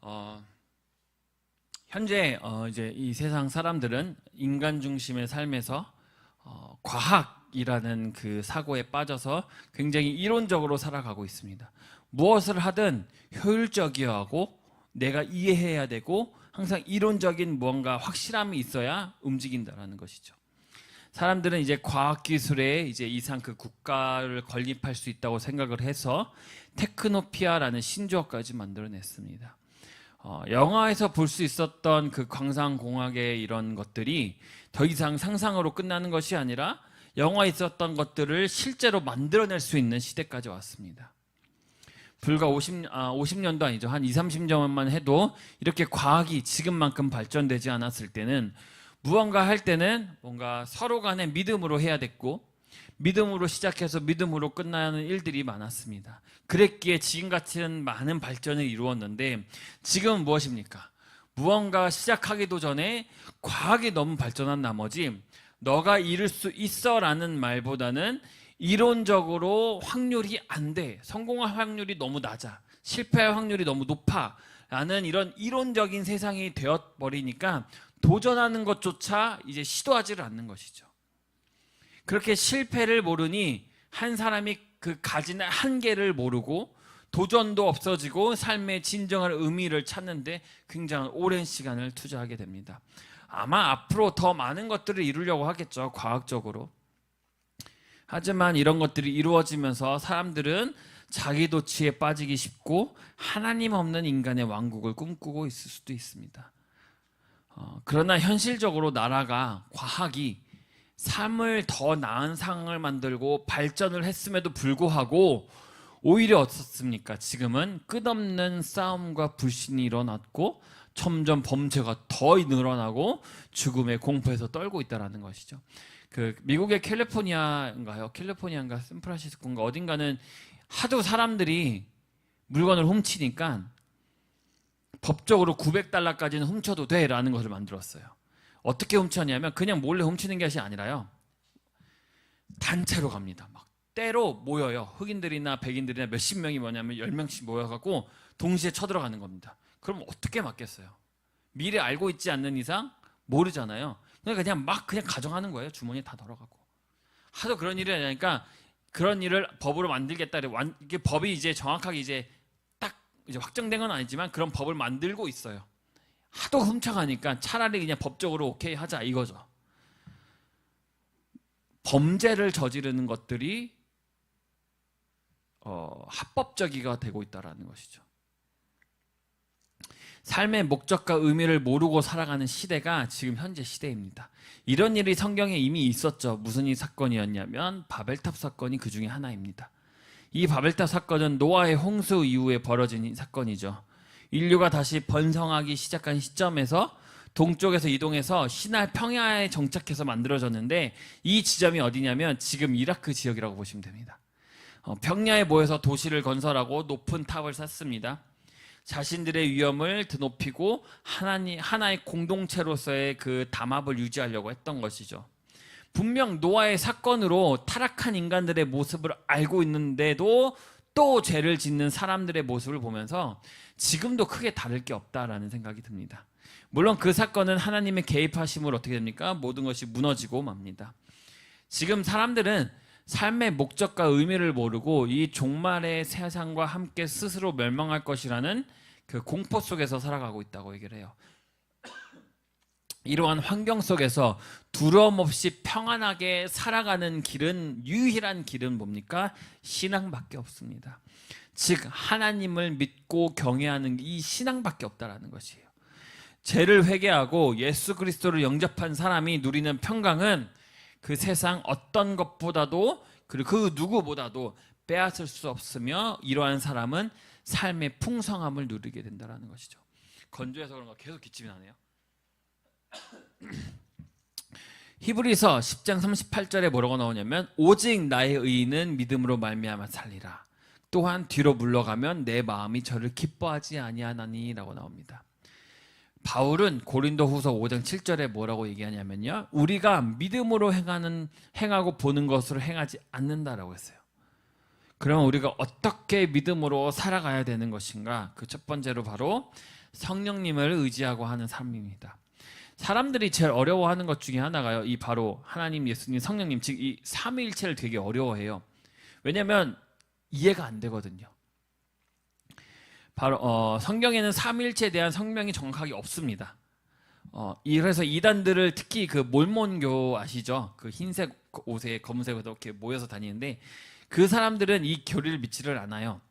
어, 현재 이제 이 세상 사람들은 인간 중심의 삶에서 과학이라는 그 사고에 빠져서 굉장히 이론적으로 살아가고 있습니다. 무엇을 하든 효율적이어야 하고 내가 이해해야 되고 항상 이론적인 무언가 확실함이 있어야 움직인다라는 것이죠. 사람들은 이제 과학기술에 이제 이상 그 국가를 건립할 수 있다고 생각을 해서 테크노피아라는 신조어까지 만들어냈습니다. 영화에서 볼 수 있었던 그 광산공학의 이런 것들이 더 이상 상상으로 끝나는 것이 아니라 영화에 있었던 것들을 실제로 만들어낼 수 있는 시대까지 왔습니다. 불과 50년도 아니죠. 한 20, 30년만 해도 이렇게 과학이 지금만큼 발전되지 않았을 때는 무언가 할 때는 뭔가 서로 간에 믿음으로 해야 됐고 믿음으로 시작해서 믿음으로 끝나는 일들이 많았습니다. 그랬기에 지금 같은 많은 발전을 이루었는데 지금은 무엇입니까? 무언가 시작하기도 전에 과학이 너무 발전한 나머지 너가 이룰 수 있어 라는 말보다는 이론적으로 확률이 안 돼. 성공할 확률이 너무 낮아. 실패할 확률이 너무 높아. 라는 이런 이론적인 세상이 되어버리니까 도전하는 것조차 이제 시도하지를 않는 것이죠. 그렇게 실패를 모르니 한 사람이 그 가진 한계를 모르고 도전도 없어지고 삶의 진정한 의미를 찾는데 굉장히 오랜 시간을 투자하게 됩니다. 아마 앞으로 더 많은 것들을 이루려고 하겠죠. 과학적으로. 하지만 이런 것들이 이루어지면서 사람들은 자기 도취에 빠지기 쉽고 하나님 없는 인간의 왕국을 꿈꾸고 있을 수도 있습니다. 그러나 현실적으로 나라가 과학이 삶을 더 나은 상황을 만들고 발전을 했음에도 불구하고 오히려 어떻습니까? 지금은 끝없는 싸움과 불신이 일어났고 점점 범죄가 더 늘어나고 죽음의 공포에서 떨고 있다는 것이죠. 그 미국의 캘리포니아인가 샌프란시스코인가 어딘가는 하도 사람들이 물건을 훔치니까 법적으로 $900까지는 훔쳐도 돼라는 것을 만들었어요. 어떻게 훔쳤냐면 그냥 몰래 훔치는 것이 아니라요. 단체로 갑니다. 막 때로 모여요. 흑인들이나 백인들이나 몇십 명이 뭐냐면 10명씩 모여갖고 동시에 쳐들어가는 겁니다. 그럼 어떻게 막겠어요? 미리 알고 있지 않는 이상 모르잖아요. 그러니까 그냥 가정하는 거예요. 주머니에 다 덜어가고. 하도 그런 일이 하니까 그런 일을 법으로 만들겠다. 이게 법이 이제 정확하게 이제 확정된 건 아니지만 그런 법을 만들고 있어요. 하도 훔쳐가니까 차라리 그냥 법적으로 오케이 하자 이거죠. 범죄를 저지르는 것들이 합법적이가 되고 있다는 것이죠. 삶의 목적과 의미를 모르고 살아가는 시대가 지금 현재 시대입니다. 이런 일이 성경에 이미 있었죠. 무슨 이 사건이었냐면 바벨탑 사건이 그 중에 하나입니다. 이 바벨탑 사건은 노아의 홍수 이후에 벌어진 사건이죠. 인류가 다시 번성하기 시작한 시점에서 동쪽에서 이동해서 시날 평야에 정착해서 만들어졌는데 이 지점이 어디냐면 지금 이라크 지역이라고 보시면 됩니다. 평야에 모여서 도시를 건설하고 높은 탑을 쌓습니다. 자신들의 위엄을 드높이고 하나의 공동체로서의 그 담합을 유지하려고 했던 것이죠. 분명 노아의 사건으로 타락한 인간들의 모습을 알고 있는데도 또 죄를 짓는 사람들의 모습을 보면서 지금도 크게 다를 게 없다라는 생각이 듭니다. 물론 그 사건은 하나님의 개입하심으로 어떻게 됩니까? 모든 것이 무너지고 맙니다. 지금 사람들은 삶의 목적과 의미를 모르고 이 종말의 세상과 함께 스스로 멸망할 것이라는 그 공포 속에서 살아가고 있다고 얘기를 해요. 이러한 환경 속에서 두려움 없이 평안하게 살아가는 길은 유일한 길은 뭡니까? 신앙밖에 없습니다. 즉 하나님을 믿고 경외하는 이 신앙밖에 없다라는 것이에요. 죄를 회개하고 예수 그리스도를 영접한 사람이 누리는 평강은 그 세상 어떤 것보다도 그리고 그 누구보다도 빼앗을 수 없으며 이러한 사람은 삶의 풍성함을 누리게 된다는 것이죠. 건조해서 그런가 계속 기침이 나네요. 히브리서 10장 38절에 뭐라고 나오냐면 오직 나의 의인은 믿음으로 말미암아 살리라. 또한 뒤로 물러가면 내 마음이 저를 기뻐하지 아니하나니 라고 나옵니다. 바울은 고린도후서 5장 7절에 뭐라고 얘기하냐면요. 우리가 믿음으로 행하고 보는 것으로 행하지 않는다라고 했어요. 그러면 우리가 어떻게 믿음으로 살아가야 되는 것인가? 그 첫 번째로 바로 성령님을 의지하고 하는 삶입니다. 사람들이 제일 어려워하는 것 중에 하나가요. 이 바로 하나님, 예수님, 성령님, 즉 이 삼위일체를 되게 어려워해요. 왜냐하면 이해가 안 되거든요. 바로 성경에는 삼위일체에 대한 설명이 정확하게 없습니다. 그래서 이단들을 특히 그 몰몬교 아시죠? 그 흰색 옷에 검은색 옷에 이렇게 모여서 다니는데 그 사람들은 이 교리를 믿지를 않아요.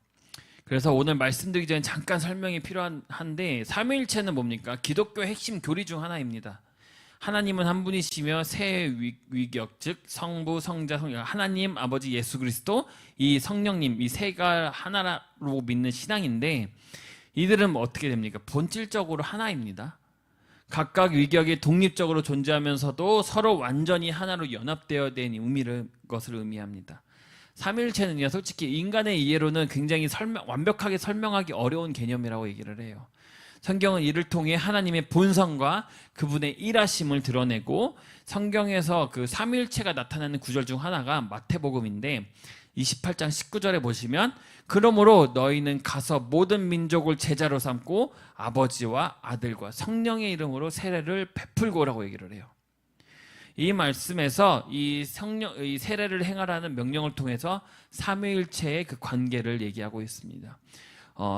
그래서 오늘 말씀드리기 전에 잠깐 설명이 필요한데 삼위일체는 뭡니까? 기독교의 핵심 교리 중 하나입니다. 하나님은 한 분이시며 세 위격, 즉 성부, 성자, 성령, 하나님, 아버지, 예수 그리스도, 이 성령님, 이 세가 하나로 믿는 신앙인데 이들은 어떻게 됩니까? 본질적으로 하나입니다. 각각 위격이 독립적으로 존재하면서도 서로 완전히 하나로 연합되어야 되는 것을 의미합니다. 삼위일체는요, 솔직히 인간의 이해로는 굉장히 완벽하게 설명하기 어려운 개념이라고 얘기를 해요. 성경은 이를 통해 하나님의 본성과 그분의 일하심을 드러내고 성경에서 그 삼위일체가 나타나는 구절 중 하나가 마태복음인데 28장 19절에 보시면 그러므로 너희는 가서 모든 민족을 제자로 삼고 아버지와 아들과 성령의 이름으로 세례를 베풀고라고 얘기를 해요. 이 말씀에서 이 세례를 행하라는 명령을 통해서 삼위일체의 그 관계를 얘기하고 있습니다.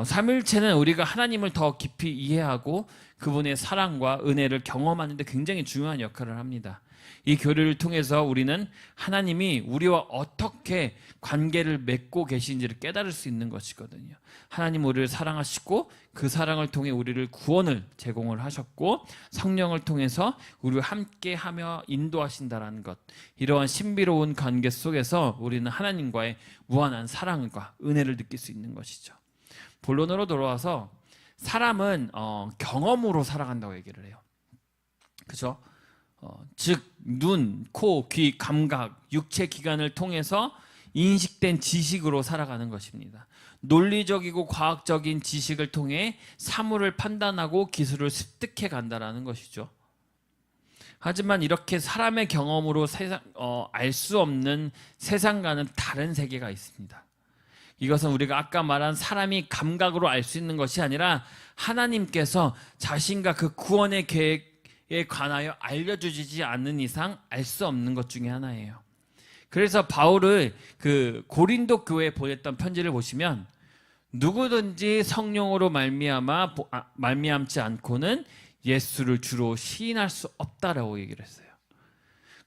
삼위일체는 우리가 하나님을 더 깊이 이해하고 그분의 사랑과 은혜를 경험하는 데 굉장히 중요한 역할을 합니다. 이 교리를 통해서 우리는 하나님이 우리와 어떻게 관계를 맺고 계신지를 깨달을 수 있는 것이거든요. 하나님 우리를 사랑하시고 그 사랑을 통해 우리를 구원을 제공을 하셨고 성령을 통해서 우리와 함께하며 인도하신다라는 것, 이러한 신비로운 관계 속에서 우리는 하나님과의 무한한 사랑과 은혜를 느낄 수 있는 것이죠. 본론으로 돌아와서 사람은 경험으로 살아간다고 얘기를 해요. 그죠? 즉 눈, 코, 귀, 감각, 육체 기관을 통해서 인식된 지식으로 살아가는 것입니다. 논리적이고 과학적인 지식을 통해 사물을 판단하고 기술을 습득해 간다라는 것이죠. 하지만 이렇게 사람의 경험으로 알 수 없는 세상과는 다른 세계가 있습니다. 이것은 우리가 아까 말한 사람이 감각으로 알 수 있는 것이 아니라 하나님께서 자신과 그 구원의 계획에 관하여 알려주지 않는 이상 알 수 없는 것 중에 하나예요. 그래서 바울을 그 고린도 교회에 보냈던 편지를 보시면 누구든지 성령으로 말미암지 않고는 예수를 주로 시인할 수 없다라고 얘기를 했어요.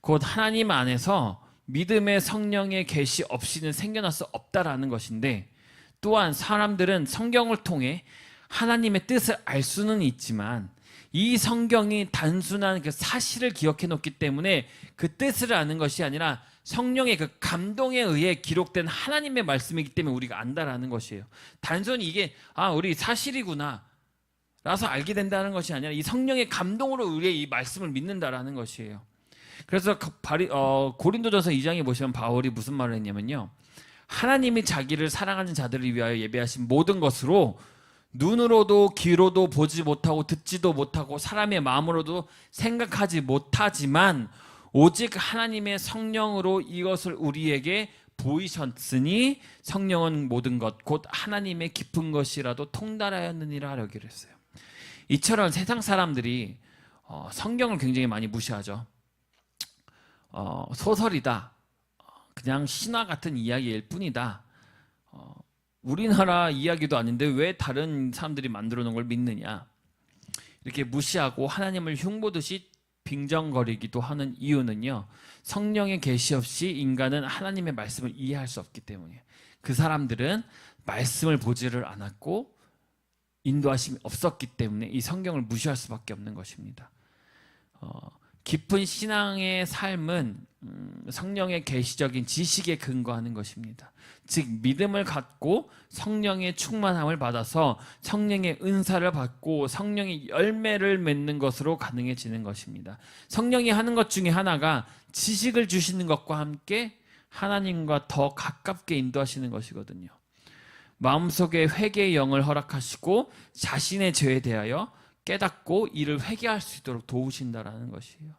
곧 하나님 안에서 믿음의 성령의 계시 없이는 생겨날 수 없다라는 것인데, 또한 사람들은 성경을 통해 하나님의 뜻을 알 수는 있지만 이 성경이 단순한 그 사실을 기억해 놓기 때문에 그 뜻을 아는 것이 아니라 성령의 그 감동에 의해 기록된 하나님의 말씀이기 때문에 우리가 안다라는 것이에요. 단순히 이게 우리 사실이구나 라서 알게 된다는 것이 아니라 이 성령의 감동으로 우리의 이 말씀을 믿는다라는 것이에요. 그래서 고린도전서 2장에 보시면 바울이 무슨 말을 했냐면요, 하나님이 자기를 사랑하는 자들을 위하여 예배하신 모든 것으로 눈으로도 귀로도 보지 못하고 듣지도 못하고 사람의 마음으로도 생각하지 못하지만 오직 하나님의 성령으로 이것을 우리에게 보이셨으니 성령은 모든 것 곧 하나님의 깊은 것이라도 통달하였느니라 하려고 했어요. 이처럼 세상 사람들이 성경을 굉장히 많이 무시하죠. 소설이다, 그냥 신화 같은 이야기일 뿐이다, 우리나라 이야기도 아닌데 왜 다른 사람들이 만들어 놓은 걸 믿느냐, 이렇게 무시하고 하나님을 흉보듯이 빙정거리기도 하는 이유는요, 성령의 계시 없이 인간은 하나님의 말씀을 이해할 수 없기 때문이에요. 그 사람들은 말씀을 보지를 않았고 인도하심이 없었기 때문에 이 성경을 무시할 수밖에 없는 것입니다. 깊은 신앙의 삶은 성령의 계시적인 지식에 근거하는 것입니다. 즉 믿음을 갖고 성령의 충만함을 받아서 성령의 은사를 받고 성령의 열매를 맺는 것으로 가능해지는 것입니다. 성령이 하는 것 중에 하나가 지식을 주시는 것과 함께 하나님과 더 가깝게 인도하시는 것이거든요. 마음속에 회개의 영을 허락하시고 자신의 죄에 대하여 깨닫고 이를 회개할 수 있도록 도우신다라는 것이에요.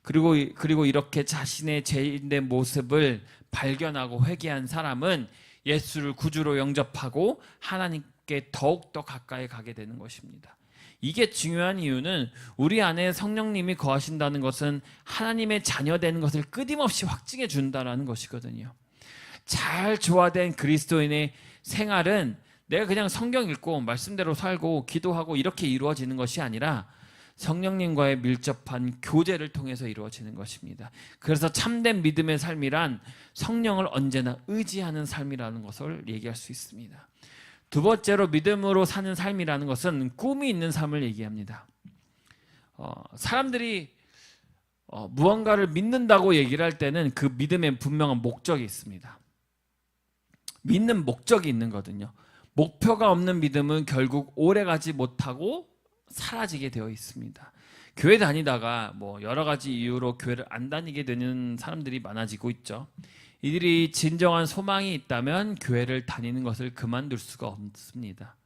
그리고 이렇게 자신의 죄인된 모습을 발견하고 회개한 사람은 예수를 구주로 영접하고 하나님께 더욱더 가까이 가게 되는 것입니다. 이게 중요한 이유는 우리 안에 성령님이 거하신다는 것은 하나님의 자녀되는 것을 끊임없이 확증해 준다는 것이거든요. 잘 조화된 그리스도인의 생활은 내가 그냥 성경 읽고 말씀대로 살고 기도하고 이렇게 이루어지는 것이 아니라 성령님과의 밀접한 교제를 통해서 이루어지는 것입니다. 그래서 참된 믿음의 삶이란 성령을 언제나 의지하는 삶이라는 것을 얘기할 수 있습니다. 두 번째로 믿음으로 사는 삶이라는 것은 꿈이 있는 삶을 얘기합니다. 사람들이 무언가를 믿는다고 얘기를 할 때는 그 믿음에 분명한 목적이 있습니다. 믿는 목적이 있는 거거든요. 목표가 없는 믿음은 결국 오래가지 못하고 사라지게 되어 있습니다. 교회 다니다가 여러 가지 이유로 교회를 안 다니게 되는 사람들이 많아지고 있죠. 이들이 진정한 소망이 있다면 교회를 다니는 것을 그만둘 수가 없습니다.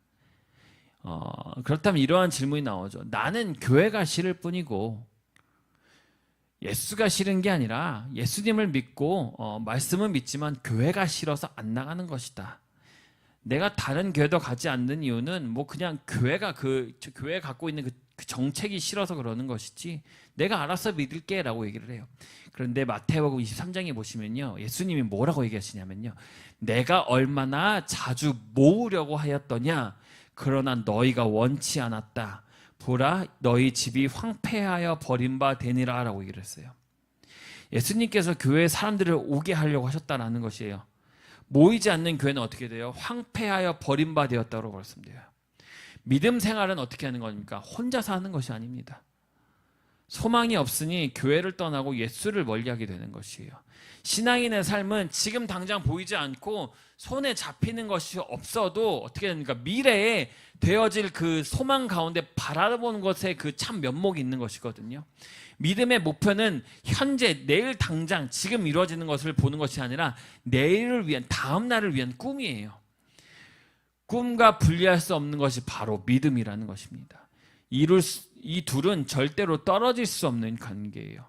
그렇다면 이러한 질문이 나오죠. 나는 교회가 싫을 뿐이고 예수가 싫은 게 아니라 예수님을 믿고 말씀은 믿지만 교회가 싫어서 안 나가는 것이다. 내가 다른 교회도 가지 않는 이유는 그냥 교회가 교회 갖고 있는 그 정책이 싫어서 그러는 것이지 내가 알아서 믿을게 라고 얘기를 해요. 그런데 마태복음 23장에 보시면요, 예수님이 뭐라고 얘기하시냐면요, 내가 얼마나 자주 모으려고 하였더냐, 그러나 너희가 원치 않았다. 보라, 너희 집이 황폐하여 버림받으니라 라고 얘기를 했어요. 예수님께서 교회에 사람들을 오게 하려고 하셨다는 것이에요. 모이지 않는 교회는 어떻게 돼요? 황폐하여 버림받았다고 말씀드려요. 믿음 생활은 어떻게 하는 겁니까? 혼자서 하는 것이 아닙니다. 소망이 없으니 교회를 떠나고 예수를 멀리하게 되는 것이에요. 신앙인의 삶은 지금 당장 보이지 않고 손에 잡히는 것이 없어도 어떻게 됩니까? 미래에 되어질 그 소망 가운데 바라보는 것에 그 참 면목이 있는 것이거든요. 믿음의 목표는 현재, 내일 당장 지금 이루어지는 것을 보는 것이 아니라 내일을 위한, 다음 날을 위한 꿈이에요. 꿈과 분리할 수 없는 것이 바로 믿음이라는 것입니다. 이 둘은 절대로 떨어질 수 없는 관계예요.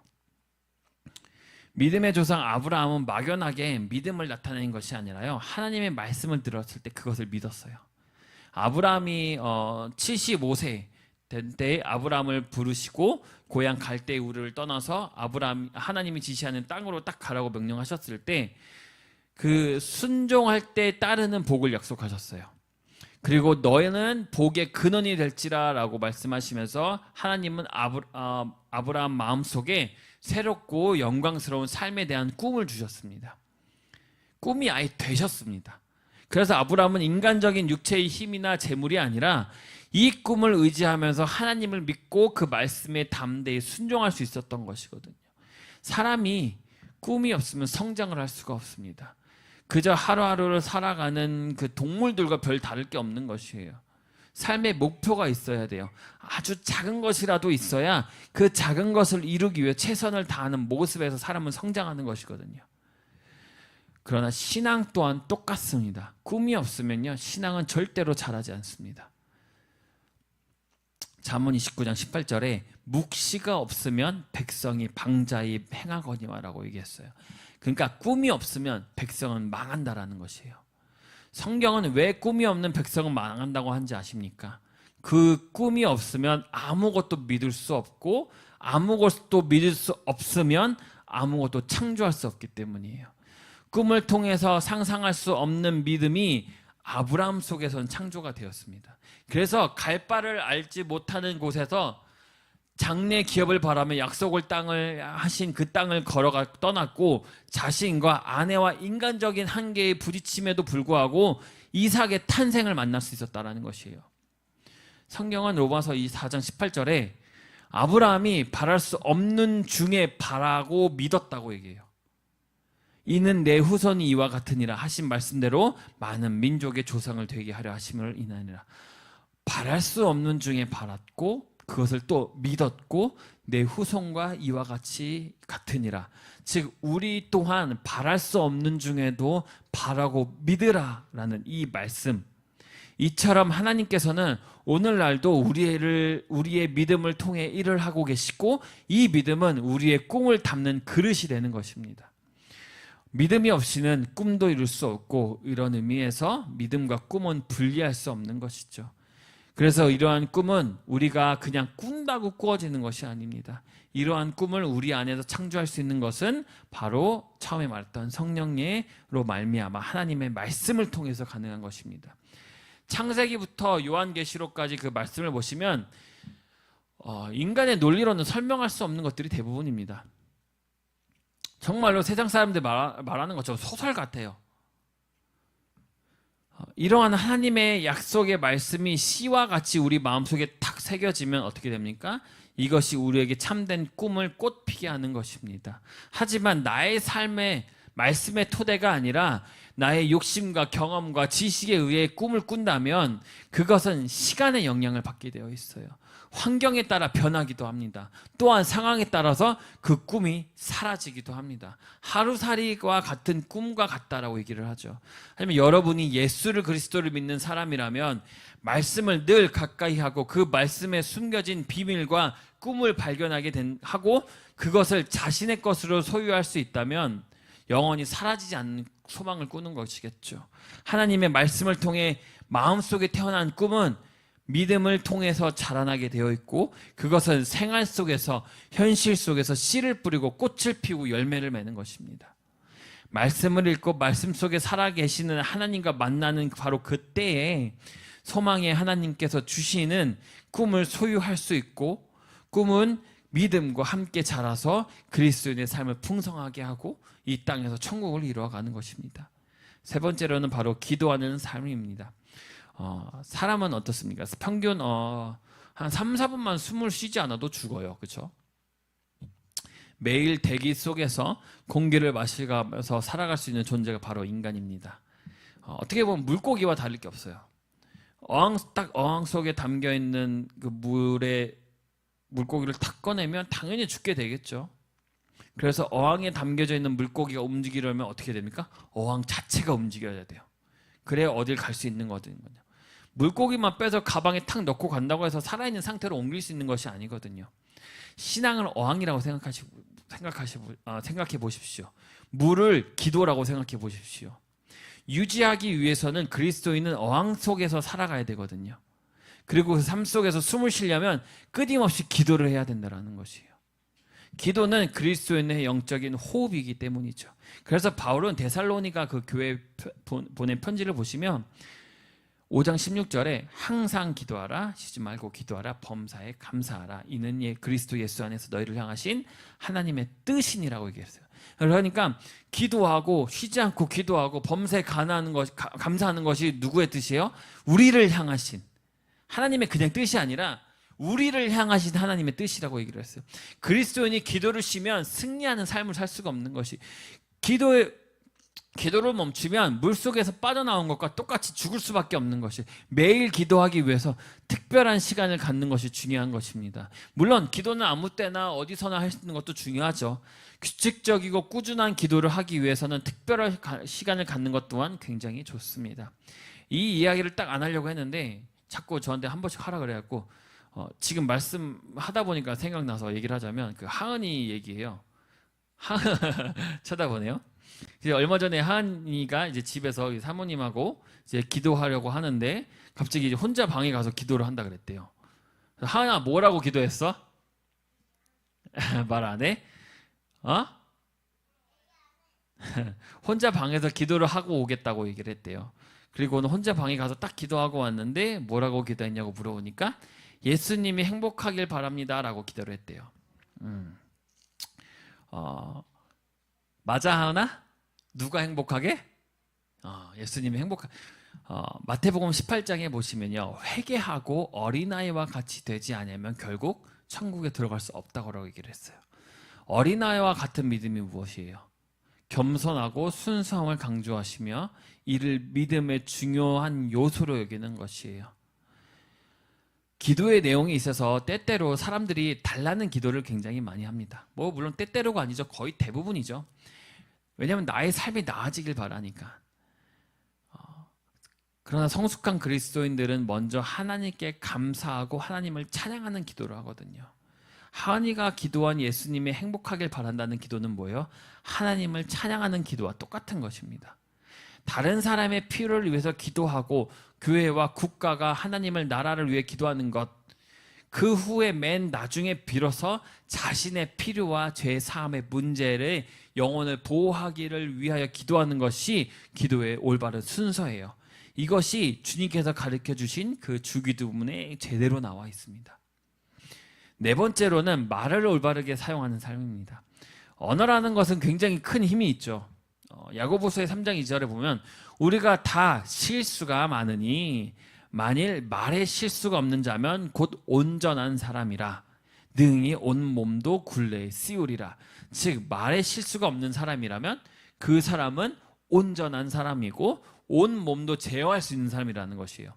믿음의 조상 아브라함은 막연하게 믿음을 나타낸 것이 아니라요, 하나님의 말씀을 들었을 때 그것을 믿었어요. 아브라함이 75세 된 때에 아브라함을 부르시고 고향 갈대 우르를 떠나서 하나님이 지시하는 땅으로 딱 가라고 명령하셨을 때 그 순종할 때 따르는 복을 약속하셨어요. 그리고 너희는 복의 근원이 될지라 라고 말씀하시면서 하나님은 아브라함 마음속에 새롭고 영광스러운 삶에 대한 꿈을 주셨습니다. 꿈이 아예 되셨습니다. 그래서 아브라함은 인간적인 육체의 힘이나 재물이 아니라 이 꿈을 의지하면서 하나님을 믿고 그 말씀에 담대히 순종할 수 있었던 것이거든요. 사람이 꿈이 없으면 성장을 할 수가 없습니다. 그저 하루하루를 살아가는 그 동물들과 별 다를 게 없는 것이에요. 삶의 목표가 있어야 돼요. 아주 작은 것이라도 있어야 그 작은 것을 이루기 위해 최선을 다하는 모습에서 사람은 성장하는 것이거든요. 그러나 신앙 또한 똑같습니다. 꿈이 없으면요, 신앙은 절대로 자라지 않습니다. 잠언 29장 18절에 묵시가 없으면 백성이 방자히 행하거니와라고 얘기했어요. 그러니까 꿈이 없으면 백성은 망한다라는 것이에요. 성경은 왜 꿈이 없는 백성은 망한다고 하는지 아십니까? 그 꿈이 없으면 아무것도 믿을 수 없고 아무것도 믿을 수 없으면 아무것도 창조할 수 없기 때문이에요. 꿈을 통해서 상상할 수 없는 믿음이 아브라함 속에서는 창조가 되었습니다. 그래서 갈 바를 알지 못하는 곳에서 장래 기업을 바라며 약속을 땅을 하신 그 땅을 걸어가 떠났고 자신과 아내와 인간적인 한계에 부딪힘에도 불구하고 이삭의 탄생을 만날 수 있었다는 것이에요. 성경은 로마서 4장 18절에 아브라함이 바랄 수 없는 중에 바라고 믿었다고 얘기해요. 이는 내 후손이 이와 같으니라 하신 말씀대로 많은 민족의 조상을 되게 하려 하심을 인하니라. 바랄 수 없는 중에 바랐고 그것을 또 믿었고 내 후손과 이와 같이 같으니라. 즉 우리 또한 바랄 수 없는 중에도 바라고 믿으라 라는 이 말씀, 이처럼 하나님께서는 오늘날도 우리의 믿음을 통해 일을 하고 계시고 이 믿음은 우리의 꿈을 담는 그릇이 되는 것입니다. 믿음이 없이는 꿈도 이룰 수 없고, 이런 의미에서 믿음과 꿈은 분리할 수 없는 것이죠. 그래서 이러한 꿈은 우리가 그냥 꾼다고 꾸어지는 것이 아닙니다. 이러한 꿈을 우리 안에서 창조할 수 있는 것은 바로 처음에 말했던 성령으로 말미암아 하나님의 말씀을 통해서 가능한 것입니다. 창세기부터 요한계시록까지 그 말씀을 보시면 인간의 논리로는 설명할 수 없는 것들이 대부분입니다. 정말로 세상 사람들 말하는 것처럼 소설 같아요. 이러한 하나님의 약속의 말씀이 시와 같이 우리 마음속에 탁 새겨지면 어떻게 됩니까? 이것이 우리에게 참된 꿈을 꽃피게 하는 것입니다. 하지만 나의 삶의 말씀의 토대가 아니라 나의 욕심과 경험과 지식에 의해 꿈을 꾼다면 그것은 시간의 영향을 받게 되어 있어요. 환경에 따라 변하기도 합니다. 또한 상황에 따라서 그 꿈이 사라지기도 합니다. 하루살이와 같은 꿈과 같다라고 얘기를 하죠. 하지만 여러분이 예수를 그리스도를 믿는 사람이라면 말씀을 늘 가까이 하고 그 말씀에 숨겨진 비밀과 꿈을 발견하게 하고 그것을 자신의 것으로 소유할 수 있다면 영원히 사라지지 않는 소망을 꾸는 것이겠죠. 하나님의 말씀을 통해 마음속에 태어난 꿈은 믿음을 통해서 자라나게 되어 있고 그것은 생활 속에서 현실 속에서 씨를 뿌리고 꽃을 피우고 열매를 맺는 것입니다. 말씀을 읽고 말씀 속에 살아계시는 하나님과 만나는 바로 그때에 소망의 하나님께서 주시는 꿈을 소유할 수 있고 꿈은 믿음과 함께 자라서 그리스도인의 삶을 풍성하게 하고 이 땅에서 천국을 이루어가는 것입니다. 세 번째로는 바로 기도하는 삶입니다. 사람은 어떻습니까? 평균 한 3, 4분만 숨을 쉬지 않아도 죽어요. 그렇죠? 매일 대기 속에서 공기를 마시면서 살아갈 수 있는 존재가 바로 인간입니다. 어떻게 보면 물고기와 다를 게 없어요. 어항 속에 담겨 있는 그 물고기를 탁 꺼내면 당연히 죽게 되겠죠. 그래서 어항에 담겨져 있는 물고기가 움직이려면 어떻게 됩니까? 어항 자체가 움직여야 돼요. 그래야 어딜 갈 수 있는 거거든요. 물고기만 빼서 가방에 탁 넣고 간다고 해서 살아있는 상태로 옮길 수 있는 것이 아니거든요. 신앙을 어항이라고 생각해 보십시오. 물을 기도라고 생각해 보십시오. 유지하기 위해서는 그리스도인은 어항 속에서 살아가야 되거든요. 그리고 그 삶 속에서 숨을 쉬려면 끊임없이 기도를 해야 된다는 것이에요. 기도는 그리스도인의 영적인 호흡이기 때문이죠. 그래서 바울은 데살로니가 그 교회에 보낸 편지를 보시면 5장 16절에 항상 기도하라, 쉬지 말고 기도하라, 범사에 감사하라. 이는 그리스도 예수 안에서 너희를 향하신 하나님의 뜻이니라고 얘기했어요. 그러니까 기도하고 쉬지 않고 기도하고 범사에 감사하는 것이 누구의 뜻이에요? 우리를 향하신 하나님의 그냥 뜻이 아니라 우리를 향하신 하나님의 뜻이라고 얘기를 했어요. 그리스도인이 기도를 쉬면 승리하는 삶을 살 수가 없는 것이 기도를 멈추면 물속에서 빠져나온 것과 똑같이 죽을 수밖에 없는 것이 매일 기도하기 위해서 특별한 시간을 갖는 것이 중요한 것입니다. 물론 기도는 아무 때나 어디서나 할 수 있는 것도 중요하죠. 규칙적이고 꾸준한 기도를 하기 위해서는 특별한 시간을 갖는 것 또한 굉장히 좋습니다. 이 이야기를 딱 안 하려고 했는데 자꾸 저한테 한 번씩 하라 그래갖고 지금 말씀하다 보니까 생각나서 얘기를 하자면 그 하은이 얘기예요. 쳐다보네요. 얼마 전에 하은이가 이제 집에서 사모님하고 이제 기도하려고 하는데 갑자기 이제 혼자 방에 가서 기도를 한다 그랬대요. 하은아 뭐라고 기도했어? 말 안 해? 혼자 방에서 기도를 하고 오겠다고 얘기를 했대요. 그리고는 혼자 방에 가서 딱 기도하고 왔는데 뭐라고 기도했냐고 물어보니까 예수님이 행복하길 바랍니다 라고 기도를 했대요. 맞아 하은아? 누가 행복하게? 예수님이 마태복음 18장에 보시면요, 회개하고 어린아이와 같이 되지 않으면 결국 천국에 들어갈 수 없다고 얘기를 했어요. 어린아이와 같은 믿음이 무엇이에요? 겸손하고 순수함을 강조하시며 이를 믿음의 중요한 요소로 여기는 것이에요. 기도의 내용에 있어서 때때로 사람들이 달라는 기도를 굉장히 많이 합니다. 물론 때때로가 아니죠. 거의 대부분이죠. 왜냐하면 나의 삶이 나아지길 바라니까. 그러나 성숙한 그리스도인들은 먼저 하나님께 감사하고 하나님을 찬양하는 기도를 하거든요. 하은이가 기도한 예수님이 행복하길 바란다는 기도는 뭐예요? 하나님을 찬양하는 기도와 똑같은 것입니다. 다른 사람의 필요를 위해서 기도하고 교회와 국가가 하나님을 나라를 위해 기도하는 것, 그 후에 맨 나중에 빌어서 자신의 필요와 죄 사함의 문제를 영혼을 보호하기를 위하여 기도하는 것이 기도의 올바른 순서예요. 이것이 주님께서 가르쳐 주신 그 주기도문에 제대로 나와 있습니다. 네 번째로는 말을 올바르게 사용하는 삶입니다. 언어라는 것은 굉장히 큰 힘이 있죠. 야고보서의 3장 2절에 보면 우리가 다 실수가 많으니 만일 말에 실수가 없는 자면 곧 온전한 사람이라 능히 온 몸도 굴레에 씌우리라. 즉 말에 실수가 없는 사람이라면 그 사람은 온전한 사람이고 온 몸도 제어할 수 있는 사람이라는 것이에요.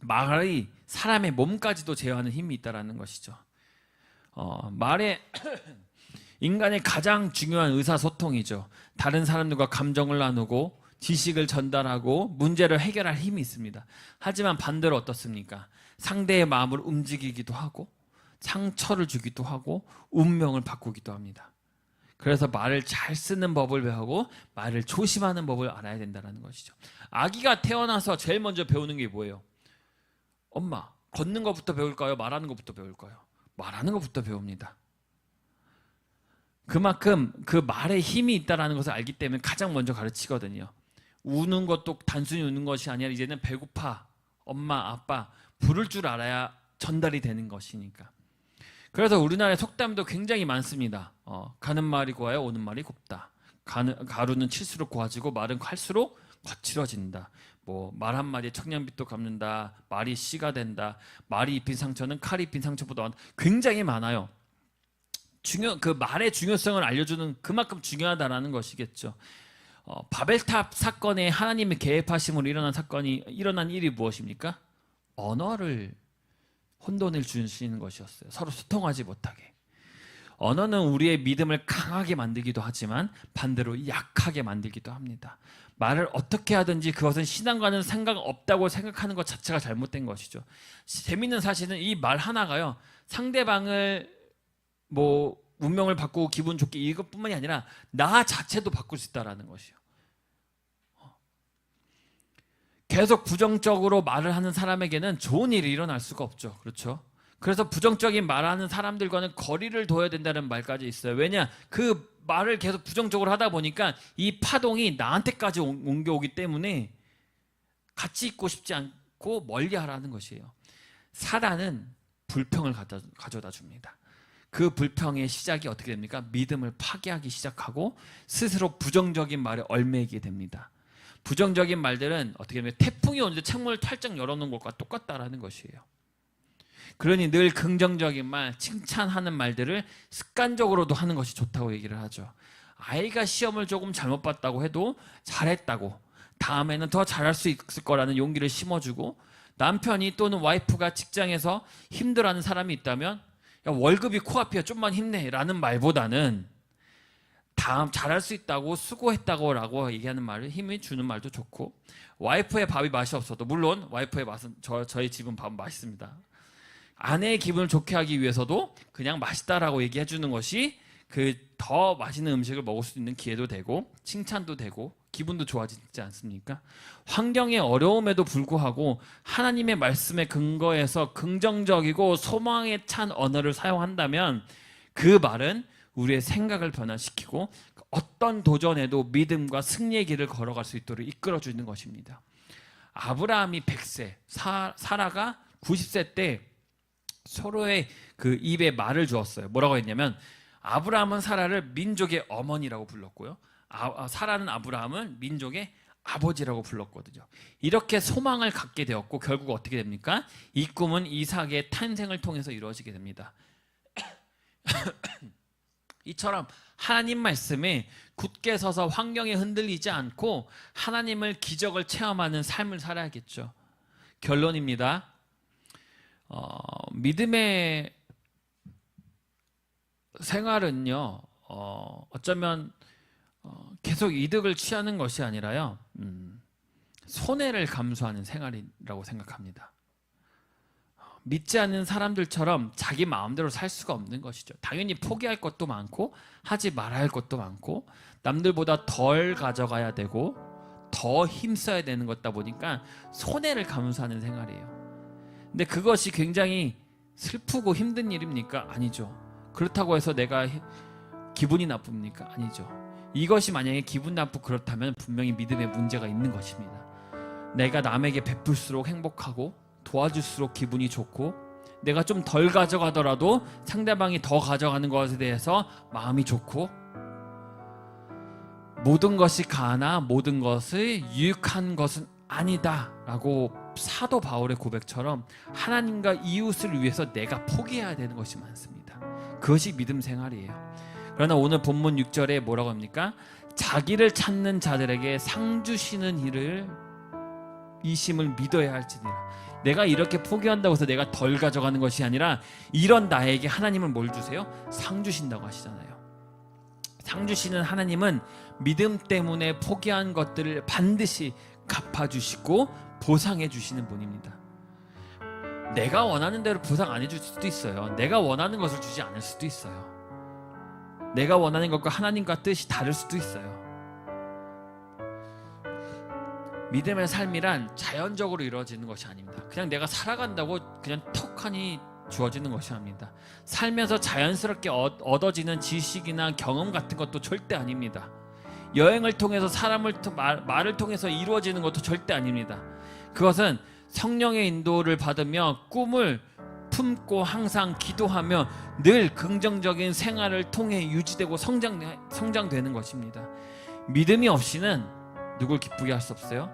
말이 사람의 몸까지도 제어하는 힘이 있다는 것이죠. 말에 인간의 가장 중요한 의사소통이죠. 다른 사람들과 감정을 나누고 지식을 전달하고 문제를 해결할 힘이 있습니다. 하지만 반대로 어떻습니까? 상대의 마음을 움직이기도 하고 상처를 주기도 하고 운명을 바꾸기도 합니다. 그래서 말을 잘 쓰는 법을 배우고 말을 조심하는 법을 알아야 된다는 것이죠. 아기가 태어나서 제일 먼저 배우는 게 뭐예요? 엄마, 걷는 것부터 배울까요? 말하는 것부터 배울까요? 말하는 것부터 배웁니다. 그만큼 그 말에 힘이 있다는 것을 알기 때문에 가장 먼저 가르치거든요. 우는 것도 단순히 우는 것이 아니라 이제는 배고파, 엄마, 아빠 부를 줄 알아야 전달이 되는 것이니까. 그래서 우리나라의 속담도 굉장히 많습니다. 가는 말이 고와야 오는 말이 곱다. 가루는 칠수록 고와지고 말은 칼수록 거칠어진다. 말 한마디에 청량빛도 갚는다. 말이 씨가 된다. 말이 입힌 상처는 칼이 입힌 상처보다 많다. 굉장히 많아요. 그 말의 중요성을 알려주는 그만큼 중요하다라는 것이겠죠. 바벨탑 사건에 하나님의 개입하심으로 일어난 일이 무엇입니까? 언어를 혼돈을 주시는 것이었어요. 서로 소통하지 못하게. 언어는 우리의 믿음을 강하게 만들기도 하지만 반대로 약하게 만들기도 합니다. 말을 어떻게 하든지 그것은 신앙과는 상관없다고 생각하는 것 자체가 잘못된 것이죠. 재밌는 사실은 이 말 하나가요, 상대방을 운명을 바꾸고 기분 좋게 이것뿐만이 아니라 나 자체도 바꿀 수 있다는 것이요. 계속 부정적으로 말을 하는 사람에게는 좋은 일이 일어날 수가 없죠. 그렇죠? 그래서 부정적인 말하는 사람들과는 거리를 둬야 된다는 말까지 있어요. 왜냐? 그 말을 계속 부정적으로 하다 보니까 이 파동이 나한테까지 옮겨오기 때문에 같이 있고 싶지 않고 멀리 하라는 것이에요. 사단은 불평을 가져다 줍니다. 그 불평의 시작이 어떻게 됩니까? 믿음을 파괴하기 시작하고 스스로 부정적인 말에 얽매이게 됩니다. 부정적인 말들은 어떻게 보면 태풍이 오는데 창문을 활짝 열어놓은 것과 똑같다라는 것이에요. 그러니 늘 긍정적인 말, 칭찬하는 말들을 습관적으로도 하는 것이 좋다고 얘기를 하죠. 아이가 시험을 조금 잘못 봤다고 해도 잘했다고, 다음에는 더 잘할 수 있을 거라는 용기를 심어주고, 남편이 또는 와이프가 직장에서 힘들어하는 사람이 있다면 야, 월급이 코앞이야, 좀만 힘내 라는 말보다는 다음 잘할 수 있다고, 수고했다고 라고 얘기하는 말을 힘을 주는 말도 좋고, 와이프의 밥이 맛이 없어도, 물론 와이프의 맛은 저희 집은 밥 맛있습니다. 아내의 기분을 좋게 하기 위해서도 그냥 맛있다라고 얘기해 주는 것이 그 더 맛있는 음식을 먹을 수 있는 기회도 되고 칭찬도 되고 기분도 좋아지지 않습니까? 환경의 어려움에도 불구하고 하나님의 말씀에 근거해서 긍정적이고 소망에 찬 언어를 사용한다면 그 말은 우리의 생각을 변화시키고 어떤 도전에도 믿음과 승리의 길을 걸어갈 수 있도록 이끌어주는 것입니다. 아브라함이 100세, 사라가 90세 때 서로의 그 입에 말을 주었어요. 뭐라고 했냐면 아브라함은 사라를 민족의 어머니라고 불렀고요. 사라는 아브라함을 민족의 아버지라고 불렀거든요. 이렇게 소망을 갖게 되었고 결국 어떻게 됩니까? 이 꿈은 이삭의 탄생을 통해서 이루어지게 됩니다. 이처럼 하나님 말씀에 굳게 서서 환경에 흔들리지 않고 하나님을 기적을 체험하는 삶을 살아야겠죠. 결론입니다. 믿음의 생활은요, 어쩌면 계속 이득을 취하는 것이 아니라요, 손해를 감수하는 생활이라고 생각합니다. 믿지 않는 사람들처럼 자기 마음대로 살 수가 없는 것이죠. 당연히 포기할 것도 많고 하지 말아야 할 것도 많고 남들보다 덜 가져가야 되고 더 힘써야 되는 것다 보니까 손해를 감수하는 생활이에요. 근데 그것이 굉장히 슬프고 힘든 일입니까? 아니죠. 그렇다고 해서 내가 기분이 나쁩니까? 아니죠. 이것이 만약에 기분 나쁘고 그렇다면 분명히 믿음에 문제가 있는 것입니다. 내가 남에게 베풀수록 행복하고 도와줄수록 기분이 좋고 내가 좀 덜 가져가더라도 상대방이 더 가져가는 것에 대해서 마음이 좋고 모든 것이 가나 모든 것을 유익한 것은 아니다 라고 사도 바울의 고백처럼 하나님과 이웃을 위해서 내가 포기해야 되는 것이 많습니다. 그것이 믿음 생활이에요. 그러나 오늘 본문 6절에 뭐라고 합니까? 자기를 찾는 자들에게 상 주시는 이를 이심을 믿어야 할지니라. 내가 이렇게 포기한다고 해서 내가 덜 가져가는 것이 아니라 이런 나에게 하나님은 뭘 주세요? 상 주신다고 하시잖아요. 상 주시는 하나님은 믿음 때문에 포기한 것들을 반드시 갚아주시고 보상해 주시는 분입니다. 내가 원하는 대로 보상 안 해줄 수도 있어요. 내가 원하는 것을 주지 않을 수도 있어요. 내가 원하는 것과 하나님과 뜻이 다를 수도 있어요. 믿음의 삶이란 자연적으로 이루어지는 것이 아닙니다. 그냥 내가 살아간다고 그냥 턱하니 주어지는 것이 아닙니다. 살면서 자연스럽게 얻어지는 지식이나 경험 같은 것도 절대 아닙니다. 여행을 통해서 말을 통해서 이루어지는 것도 절대 아닙니다. 그것은 성령의 인도를 받으며 꿈을 품고 항상 기도하며 늘 긍정적인 생활을 통해 유지되고 성장되는 것입니다. 믿음이 없이는 누굴 기쁘게 할 수 없어요.